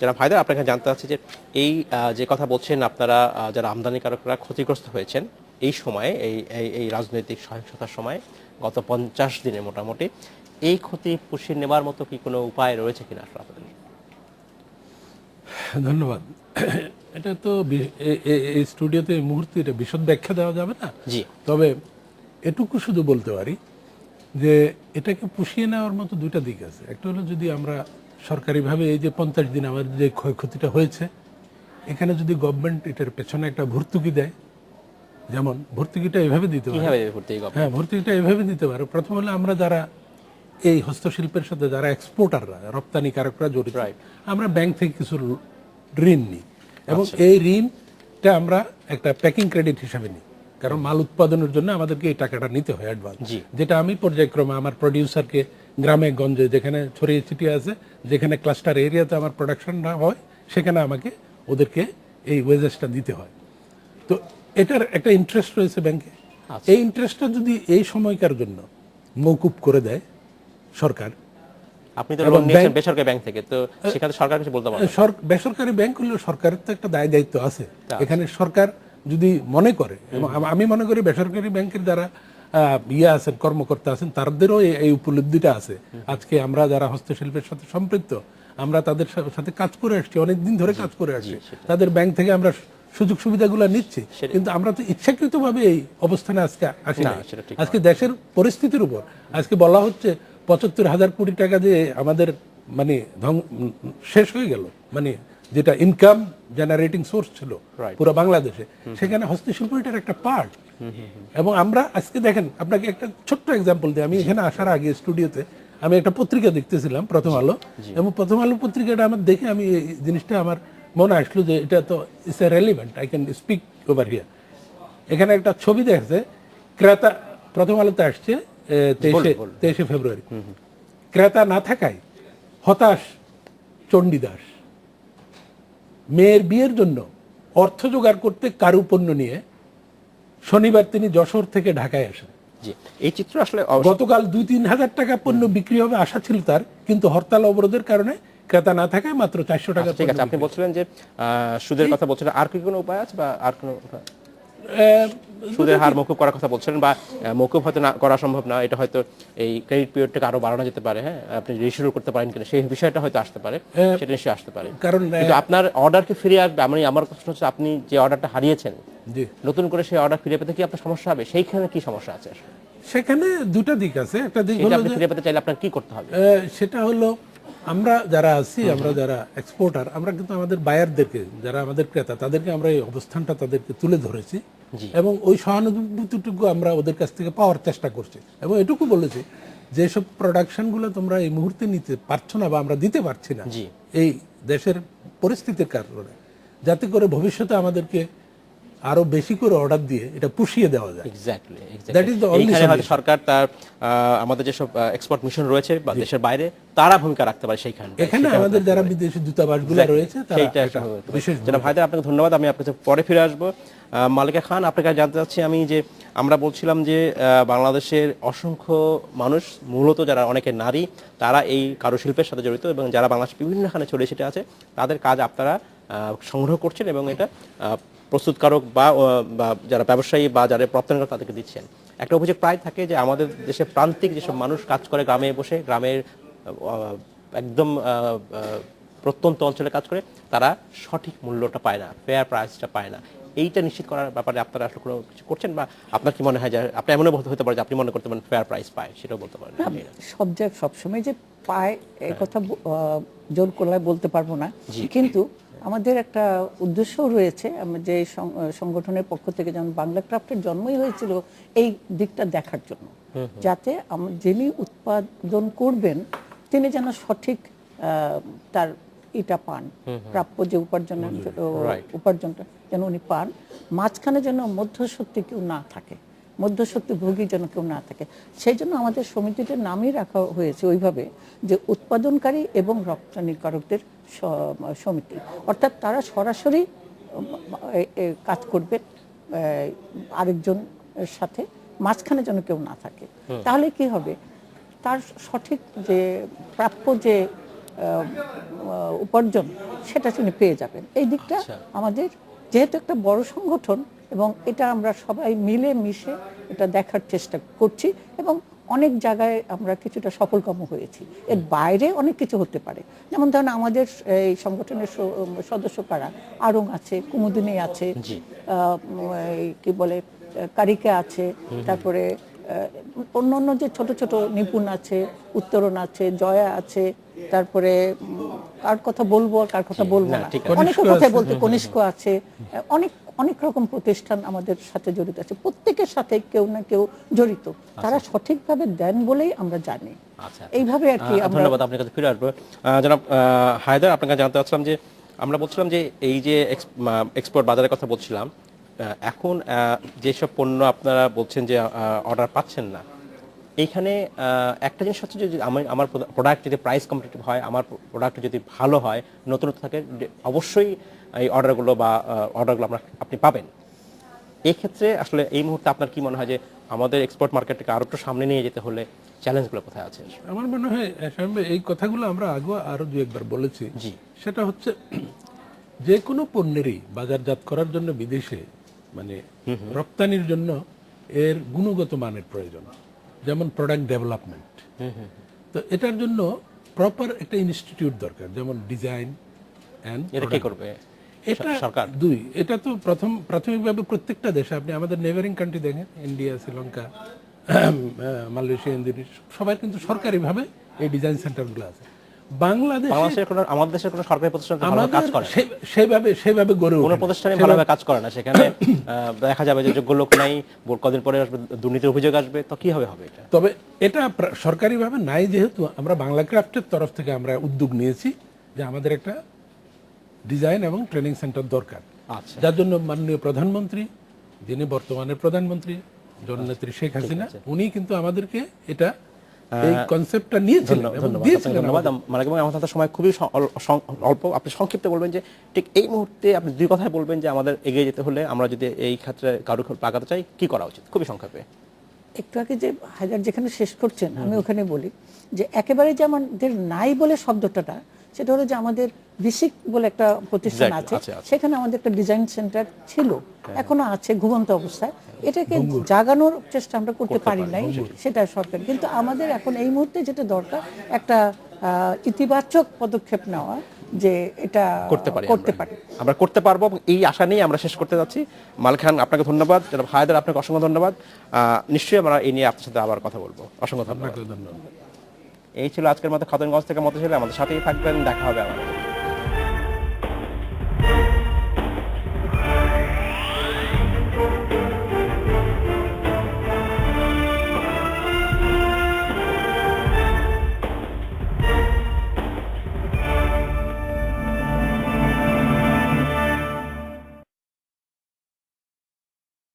যারা ভাইদের আপনাকে জানতে চাচ্ছি যে এই যে কথা বলছেন আপনারা যারা আমদানিকারকরা ক্ষতিগ্রস্ত হয়েছেন এই সময়ে এই রাজনৈতিক সহিংসতার সময় গত 50 দিনে মোটামুটি এই ক্ষতি পুষিয়ে নেবার মতো কি কোনো উপায় রয়েছে কিনা আসলে আপনাদের? ধন্যবাদ। এটা তো এই স্টুডিওতে এই মুহূর্তে এটা বিশদ ব্যাখ্যা দেওয়া যাবে না। জি, তবে এটুকু শুধু বলতে পারি যে এটাকে পুষিয়ে নেওয়ার মতো দুইটা দিক আছে। একটা হলো যদি আমরা সরকারিভাবে এই যে 50 দিন আমাদের যে ক্ষয়ক্ষতিটা হয়েছে এখানে যদি গভর্নমেন্ট এটার পেছনে একটা ভর্তুকি দেয়, যেমন ভর্তুকিটা এভাবে দিতে পারে। কিভাবে ভর্তি এই হ্যাঁ, ভর্তুকিটা এভাবে দিতে পারে। প্রথম হলো আমরা যারা এই হস্তশিল্পের সাথে যারা এক্সপোর্টাররা রপ্তানিকারকরা জড়িত, Right. আমরা ব্যাংক থেকে কিছু ঋণ নিই এবং এই ঋণটা আমরা একটা প্যাকিং ক্রেডিট হিসাবে নিই, কারণ মাল উৎপাদনের জন্য আমাদেরকে এই টাকাটা নিতে হয় অ্যাডভান্স, যেটা আমি পর্যায়ক্রমে আমার প্রডিউসারকে গ্রামে গঞ্জে যেখানে ছড়িয়ে ছিটিয়ে আছে, যেখানে ক্লাস্টার এরিয়াতে আমার প্রোডাকশন না হয় সেখানে আমাকে ওদেরকে এই ওয়েজেসটা দিতে হয়। তো এটার একটা ইন্টারেস্ট রয়েছে ব্যাংকে। এই ইন্টারেস্টটা যদি এই সময়কার জন্য মৌকুব করে দেয় সরকার, আপনি তো লোন নিয়েছেন বেসরকারি ব্যাংক থেকে, তো সেখানে সরকার কিছু বলতে পারে? বেসরকারি ব্যাংক হলেও সরকারের তো একটা দায় দায়িত্ব আছে এখানে। সরকার যদি মনে করে, এবং আমি মনে করি বেসরকারি ব্যাংকের যারা আছেন, কর্মকর্তা আছেন, তাদেরও এই উপলব্ধিটা আছে। আজকে আমরা যারা হস্তশিল্পের সাথে সম্পৃক্ত, আমরা তাদের সাথে কাজ করে আসছি, অনেকদিন ধরে কাজ করে আসছি, তাদের ব্যাংক থেকে আমরা সুযোগ সুবিধাগুলো নিচ্ছি, কিন্তু আমরা তো ইচ্ছাকৃতভাবে এই অবস্থানে আজকে আসি না। আজকে দেশের পরিস্থিতির উপর আজকে বলা হচ্ছে 75,000 কোটি টাকা যে আমাদের মানে শেষ হয়ে গেল, মানে যেটা ইনকাম জেনারেটিং সোর্স ছিল পুরো বাংলাদেশে, সেখানে হস্তশিল্প এটার একটা পার্ট। এবং আমরা আজকে দেখেন, আপনাকে একটা ছোট্ট এক্সাম্পল দিই। আমি এখানে আসার আগে স্টুডিওতে আমি একটা পত্রিকা দেখতেছিলাম, প্রথম আলো, এবং প্রথম আলো পত্রিকাটা আমার দেখে আমি এই জিনিসটা আমার মনে আসলো যে এটা তো it's a relevant, I can speak over here. এখানে একটা ছবি দেখছে, ক্রেতা, প্রথম আলোতে আসছে 23শে ফেব্রুয়ারি। ক্রেতা না থাকায় হতাশ চণ্ডীদাস, মেয়ের বিয়ের জন্য অর্থ জোগাড় করতে কারু পণ্য নিয়ে শনিবার তিনি যশোর থেকে ঢাকায় আসেন। এই চিত্র আসলে গতকাল 2-3 হাজার টাকা পণ্য বিক্রি হবে আশা ছিল তার, কিন্তু হরতাল অবরোধের কারণে ক্রেতা না থাকায় মাত্র 400 টাকা। ঠিক আছে, আপনি বলছিলেন যে সুদের কথা বলছিলেন, আর কি কোনো উপায় আছে বা আর কোনো সুদের হার মকুব করার কথা বলছিলেন, বা মকুব হয়তো না করা সম্ভব না, এটা হয়তো এই ক্রেডিট পিরিয়ডটাকে আরো বাড়ানো যেতে পারে, হ্যাঁ, আপনি রিশুরু করতে পারেন কিনা সেই বিষয়টা হয়তো আসতে পারে, সেটা নিশ্চয়ই আসতে পারে। কারণ কিন্তু আপনার অর্ডারকে ফিরে আসবে, আমার প্রশ্ন হচ্ছে আপনি যে অর্ডারটা হারিয়েছেন নতুন করে সেই অর্ডার ফিরে পেতে কি আপনার সমস্যা হবে? সেইখানে কি সমস্যা আছে? সেখানে দুটা দিক আছে। একটা দিক হলো আপনি ফিরে পেতে চাইলে আপনার কি করতে হবে? সেটা হলো আমরা যারা আছি, আমরা যারা এক্সপোর্টার, আমরা কিন্তু আমাদের বায়ারদেরকে, যারা আমাদের ক্রেতা, তাদেরকে আমরা এই অবস্থানটা তাদেরকে তুলে ধরেছি এবং ওই সহানুভূতিটুকু আমরা ওদের কাছ থেকে পাওয়ার চেষ্টা করছি এবং এটুকু বলেছি যেসব প্রোডাকশনগুলো তোমরা এই মুহূর্তে নিতে পারছো না বা আমরা দিতে পারছি না এই দেশের পরিস্থিতির কারণে, যাতে করে ভবিষ্যতে আমাদেরকে আরো বেশি করে অর্ডার দিয়ে এটা পুষিয়ে দেওয়া যায়। Exactly, that is the only হয়তো সরকার তার আমাদের যেসব এক্সপোর্ট মিশন রয়েছে বা দেশের বাইরে, তারা ভূমিকা রাখতে পারে সেইখানে। এখানে আমাদের যারা বিদেশি দূতাবাসগুলো রয়েছে তারা একটা বিশেষ। জনাব হায়দার, আপনাকে ধন্যবাদ। আমি আপনার কাছে পরে ফিরে আসবো। মালিকা খান, আপনাকে জানতে চাচ্ছি আমি যে আমরা বলছিলাম যে বাংলাদেশের অসংখ্য মানুষ, মূলত যারা অনেকে নারী, তারা এই কারুশিল্পের সাথে জড়িত এবং যারা বাংলাদেশ বিভিন্নখানে ছড়িয়ে ছিটে আছে, তাদের কাজ আপনারা সংগ্রহ করছেন এবং এটা প্রস্তুতকারক বা যারা ব্যবসায়ী বা যারা রপ্তানিকারক তাদেরকে দিচ্ছেন। একটা অভিযোগ প্রায় থাকে যে আমাদের দেশে প্রান্তিক যেসব মানুষ কাজ করে, গ্রামে বসে, গ্রামের একদম প্রত্যন্ত অঞ্চলে কাজ করে, তারা সঠিক মূল্যটা পায় না, ফেয়ার প্রাইসটা পায় না। এইটা নিশ্চিত করার ব্যাপারে আপনারা আসলে কোনো কিছু করছেন, বা আপনার কি মনে হয় যে আপনি এমনও হতে পারে যে আপনি মনে করতে পারেন ফেয়ার প্রাইস পায়, সেটাও বলতে পারেন? সব জায়গায় সবসময় যে পায় এই কথা জোর করলে বলতে পারবো না, কিন্তু আমাদের একটা উদ্দেশ্য রয়েছে। যে সংগঠনের পক্ষ থেকে যেমন বাংলা ক্রাফটের জন্মই হয়েছিল এই দিকটা দেখার জন্য, যাতে যিনি উৎপাদন করবেন তিনি যেন সঠিক তার এটা পান, প্রাপ্য যে উপার্জনটা যেন উনি পান, মাঝখানে যেন মধ্যস্বত্বী কেউ না থাকে, মধ্যস্বত্বী ভোগী যেন কেউ না থাকে। সেই জন্য আমাদের সমিতিটার নামই রাখা হয়েছে ওইভাবে যে উৎপাদনকারী এবং রপ্তানিকারকদের সমিতি, অর্থাৎ তারা সরাসরি কাজ করবে আরেকজনের সাথে, মাঝখানে যেন কেউ না থাকে। তাহলে কি হবে, তার সঠিক যে প্রাপ্য যে উপার্জন সেটা তিনি পেয়ে যাবেন। এই দিকটা আমাদের যেহেতু একটা বড় সংগঠন এবং এটা আমরা সবাই মিলে মিশে এটা দেখার চেষ্টা করছি এবং অনেক জায়গায় আমরা কিছুটা সফলকাম হয়েছি। এর বাইরে অনেক কিছু হতে পারে, যেমন ধরেন আমাদের এই সংগঠনের সদস্য কারা, আরং আছে, কুমুদিনী আছে, কি বলে কারিকা আছে, তারপরে অন্য অন্য যে ছোট ছোট নিপুণ আছে, উত্তরণ আছে, জয়া আছে, তারপরে কার কথা বলবো আর কার কথা বলবো না, অনেকের কথা বলতে কনিষ্ক আছে, অনেক অনেক রকম প্রতিষ্ঠান আমাদের সাথে জড়িত আছে। প্রত্যেকের সাথে কেউ না কেউ জড়িত, তারা সঠিকভাবে দেন বলেই আমরা জানি। এইভাবে আর কি। ধন্যবাদ, আপনার কাছে ফিরে আসবো। জনাব হায়দার, আপনাকে জানতে চাচ্ছিলাম যে আমরা বলছিলাম যে এই যে এক্সপোর্ট বাজারের কথা বলছিলাম, এখন যেসব পণ্য আপনারা বলছেন যে অর্ডার পাচ্ছেন না, এইখানে একটা জিনিস হচ্ছে যে আমার প্রোডাক্ট যদি প্রাইস কম্পিটিটিভ হয়, আমার প্রোডাক্ট যদি ভালো হয়, নতুনত্ব থাকে, অবশ্যই এই অর্ডারগুলো আপনি পাবেন। এই ক্ষেত্রে আসলে এই মুহূর্তে আপনার কি মনে হয় যে আমাদের এক্সপোর্ট মার্কেটকে আরো একটু সামনে নিয়ে যেতে হলে চ্যালেঞ্জগুলো কোথায় আছে? আমার মনে হয় এই কথাগুলো আমরা আগে আরো দু একবার বলেছি। সেটা হচ্ছে যে কোনো পণ্যেরই বাজারজাত করার জন্য বিদেশে মানে রপ্তানির জন্য এর গুণগত মানের প্রয়োজন, যেমন প্রোডাক্ট ডেভেলপমেন্ট। তো এটার জন্য প্রপার একটা ইনস্টিটিউট দরকার, যেমন ডিজাইন এন্ড এটা কি করবে এটা সরকার? এটা তো প্রাথমিকভাবে প্রত্যেকটা দেশে, আপনি আমাদের নেবারিং কান্ট্রি দেখেন, ইন্ডিয়া, শ্রীলঙ্কা, মালয়েশিয়া, ইন্দোনেশিয়া, সবাই কিন্তু সরকারিভাবে এই ডিজাইন সেন্টারগুলো আছে। আমাদের দেশের কোনো সরকারি প্রতিষ্ঠান ভালোভাবে কাজ করে সেভাবে গড়ে ওঠে, কোনো প্রতিষ্ঠানে ভালোভাবে কাজ করে না। সেখানে দেখা যাবে যে যোগ্য লোক নাই, কদিন পরে আসবে, দুর্নীতির অভিযোগ আসবে, তো কিভাবে হবে এটা? তবে এটা সরকারিভাবে নাই, যেহেতু আমরা বাংলা ক্রাফটের তরফ থেকে আমরা উদ্যোগ নিয়েছি যে আমাদের একটা ডিজাইন এবং ট্রেনিং সেন্টার দরকার। যার জন্য মাননীয় প্রধানমন্ত্রী, যিনি বর্তমানের প্রধানমন্ত্রী জননেত্রী শেখ হাসিনা, উনি কিন্তু আমাদেরকে এটা এই কনসেপ্টটা নিয়েছিলেন। ধন্যবাদ। আমাদের সময় খুবই অল্প, আপনি সংক্ষিপ্ত বলবেন যে ঠিক এই মুহূর্তে আপনি দুই কথায় বলবেন যে আমাদের এগিয়ে যেতে হলে, আমরা যদি এই ক্ষেত্রে কারো পাকাতে চাই, কি করা উচিত, খুবই সংক্ষেপে। একটু আগে যে হায়দার যেখানে শেষ করছেন, আমি ওখানে বলি যে একেবারে যে আমাদের নাই বলে শব্দটা, সেটা হলো যে আমাদের বিসিক বলে একটা প্রতিষ্ঠান আছে, সেখানে আমাদের একটা ডিজাইন সেন্টার ছিল, এখনো আছে ঘুমন্ত অবস্থায়। এটাকে জাগানোর চেষ্টা আমরা করতে পারি নাই, সেটা সরকার। কিন্তু আমাদের এখন এই মুহূর্তে যেটা দরকার, একটা ইতিবাচক পদক্ষেপ নেওয়া, যে এটা করতে পারি, আমরা করতে পারবো, এই আশা নিয়ে আমরা শেষ করতে যাচ্ছি। মালিক খান, আপনাকে ধন্যবাদ। জনাব হায়দার, আপনাকে অসংখ্য ধন্যবাদ। নিশ্চয়ই আমরা এই নিয়ে আপনার সাথে আবার কথা বলবো। অসংখ্য ধন্যবাদ। ধন্যবাদ। এই ছিল আজকের মতো খাতুনগঞ্জ থেকে মতো ছিল। আমাদের সাথেই থাকবেন, দেখা হবে আমাদের।